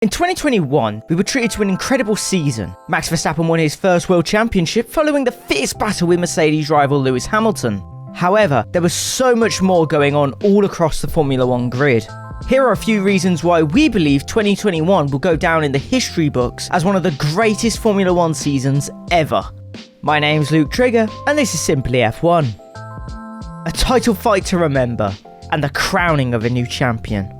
In 2021, we were treated to an incredible season. Max Verstappen won his first World Championship following the fierce battle with Mercedes rival Lewis Hamilton. However, there was so much more going on all across the Formula 1 grid. Here are a few reasons why we believe 2021 will go down in the history books as one of the greatest Formula 1 seasons ever. My name's Luke Trigger, and this is Simply F1. A title fight to remember, and the crowning of a new champion.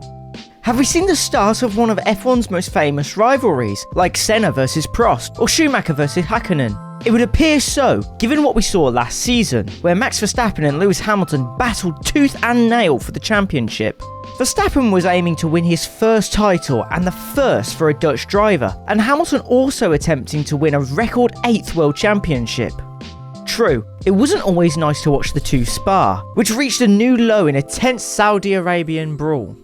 Have we seen the start of one of F1's most famous rivalries, like Senna versus Prost or Schumacher versus Hakkinen? It would appear so, given what we saw last season, where Max Verstappen and Lewis Hamilton battled tooth and nail for the championship. Verstappen was aiming to win his first title and the first for a Dutch driver, and Hamilton also attempting to win a record 8th World Championship. True, it wasn't always nice to watch the two spar, which reached a new low in a tense Saudi Arabian brawl.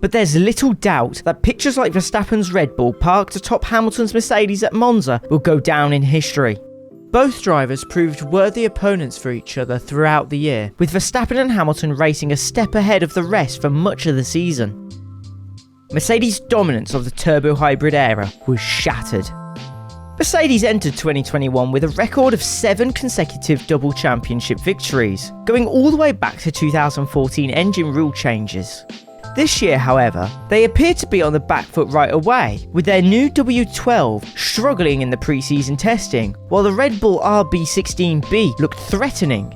But there's little doubt that pictures like Verstappen's Red Bull parked atop Hamilton's Mercedes at Monza will go down in history. Both drivers proved worthy opponents for each other throughout the year, with Verstappen and Hamilton racing a step ahead of the rest for much of the season. Mercedes' dominance of the turbo hybrid era was shattered. Mercedes entered 2021 with a record of 7 consecutive double championship victories, going all the way back to 2014 engine rule changes. This year, however, they appeared to be on the back foot right away, with their new W12 struggling in the pre-season testing, while the Red Bull RB16B looked threatening.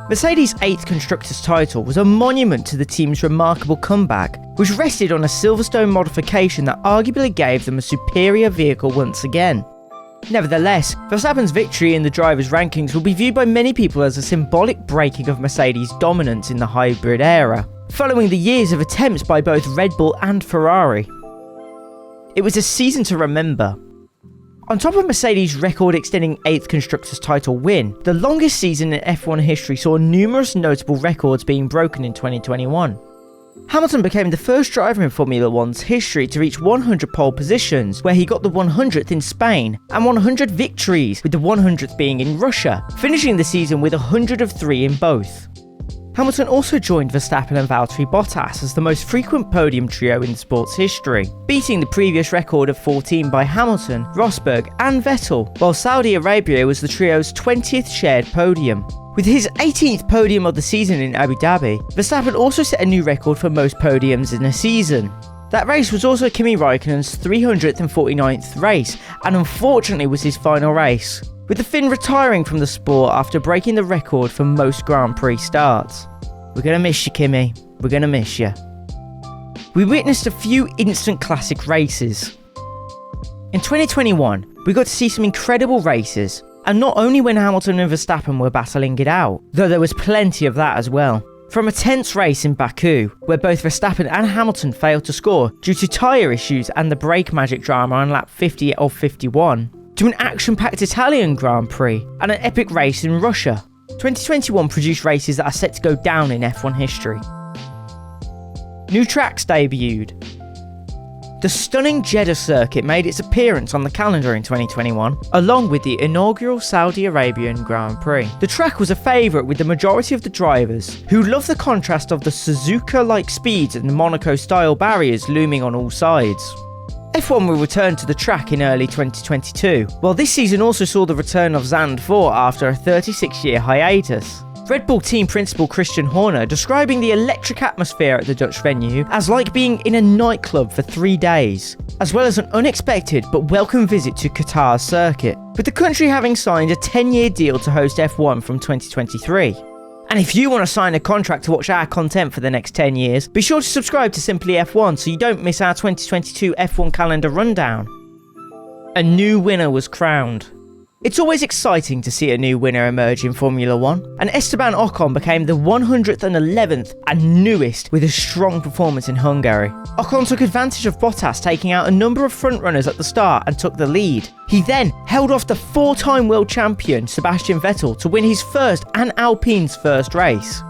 Mercedes' 8th Constructors' title was a monument to the team's remarkable comeback, which rested on a Silverstone modification that arguably gave them a superior vehicle once again. Nevertheless, Verstappen's victory in the drivers' rankings will be viewed by many people as a symbolic breaking of Mercedes' dominance in the hybrid era, following the years of attempts by both Red Bull and Ferrari. It was a season to remember. On top of Mercedes' record-extending 8th Constructors' title win, the longest season in F1 history saw numerous notable records being broken in 2021. Hamilton became the first driver in Formula 1's history to reach 100 pole positions, where he got the 100th in Spain, and 100 victories, with the 100th being in Russia, finishing the season with 103 in both. Hamilton also joined Verstappen and Valtteri Bottas as the most frequent podium trio in the sport's history, beating the previous record of 14 by Hamilton, Rosberg and Vettel, while Saudi Arabia was the trio's 20th shared podium. With his 18th podium of the season in Abu Dhabi, Verstappen also set a new record for most podiums in a season. That race was also Kimi Raikkonen's 349th race, and unfortunately was his final race, with the Finn retiring from the sport after breaking the record for most Grand Prix starts. We're gonna miss you, Kimi. We're gonna miss you. We witnessed a few instant classic races. In 2021, we got to see some incredible races, and not only when Hamilton and Verstappen were battling it out, though there was plenty of that as well. From a tense race in Baku, where both Verstappen and Hamilton failed to score due to tyre issues and the brake magic drama on lap 50 of 51, to an action-packed Italian Grand Prix and an epic race in Russia. 2021 produced races that are set to go down in F1 history. New tracks debuted. The stunning Jeddah circuit made its appearance on the calendar in 2021, along with the inaugural Saudi Arabian Grand Prix. The track was a favourite with the majority of the drivers, who loved the contrast of the Suzuka-like speeds and the Monaco-style barriers looming on all sides. F1 will return to the track in early 2022, while this season also saw the return of Zand 4 after a 36-year hiatus. Red Bull team principal Christian Horner describing the electric atmosphere at the Dutch venue as like being in a nightclub for 3 days, as well as an unexpected but welcome visit to Qatar's circuit, with the country having signed a 10-year deal to host F1 from 2023. And if you want to sign a contract to watch our content for the next 10 years, be sure to subscribe to Simply F1 so you don't miss our 2022 F1 calendar rundown. A new winner was crowned. It's always exciting to see a new winner emerge in Formula 1, and Esteban Ocon became the 111th and newest with a strong performance in Hungary. Ocon took advantage of Bottas taking out a number of frontrunners at the start and took the lead. He then held off the 4-time world champion Sebastian Vettel to win his first and Alpine's first race.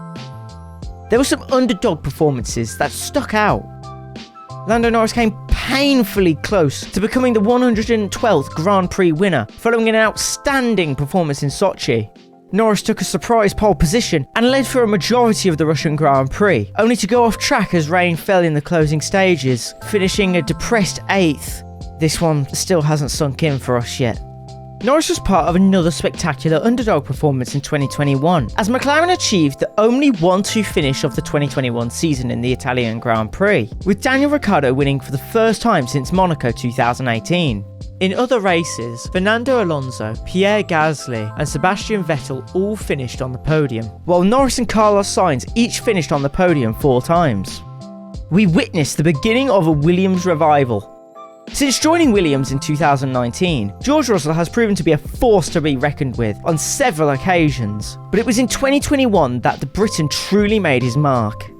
There were some underdog performances that stuck out. Lando Norris came painfully close to becoming the 112th Grand Prix winner, following an outstanding performance in Sochi. Norris took a surprise pole position and led for a majority of the Russian Grand Prix, only to go off track as rain fell in the closing stages, finishing a depressed 8th. this one still hasn't sunk in for us yet. Norris was part of another spectacular underdog performance in 2021, as McLaren achieved the only 1-2 finish of the 2021 season in the Italian Grand Prix, with Daniel Ricciardo winning for the first time since Monaco 2018. In other races, Fernando Alonso, Pierre Gasly and Sebastian Vettel all finished on the podium, while Norris and Carlos Sainz each finished on the podium 4 times. We witnessed the beginning of a Williams revival. Since joining Williams in 2019, George Russell has proven to be a force to be reckoned with on several occasions, but it was in 2021 that the Briton truly made his mark.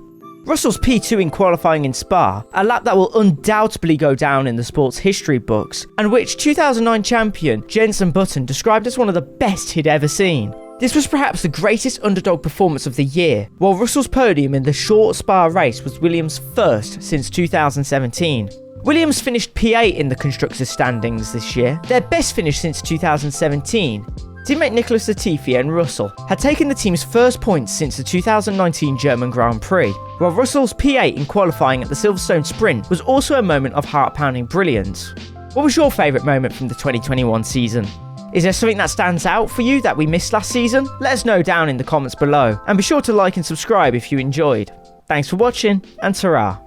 Russell's P2 in qualifying in Spa, a lap that will undoubtedly go down in the sport's history books, and which 2009 champion Jenson Button described as one of the best he'd ever seen. This was perhaps the greatest underdog performance of the year, while Russell's podium in the short Spa race was Williams' first since 2017. Williams finished P8 in the Constructors' standings this year, their best finish since 2017. Teammate Nicholas Latifi and Russell had taken the team's first points since the 2019 German Grand Prix, while Russell's P8 in qualifying at the Silverstone Sprint was also a moment of heart-pounding brilliance. What was your favourite moment from the 2021 season? Is there something that stands out for you that we missed last season? Let us know down in the comments below, and be sure to like and subscribe if you enjoyed. Thanks for watching, and ta-ra.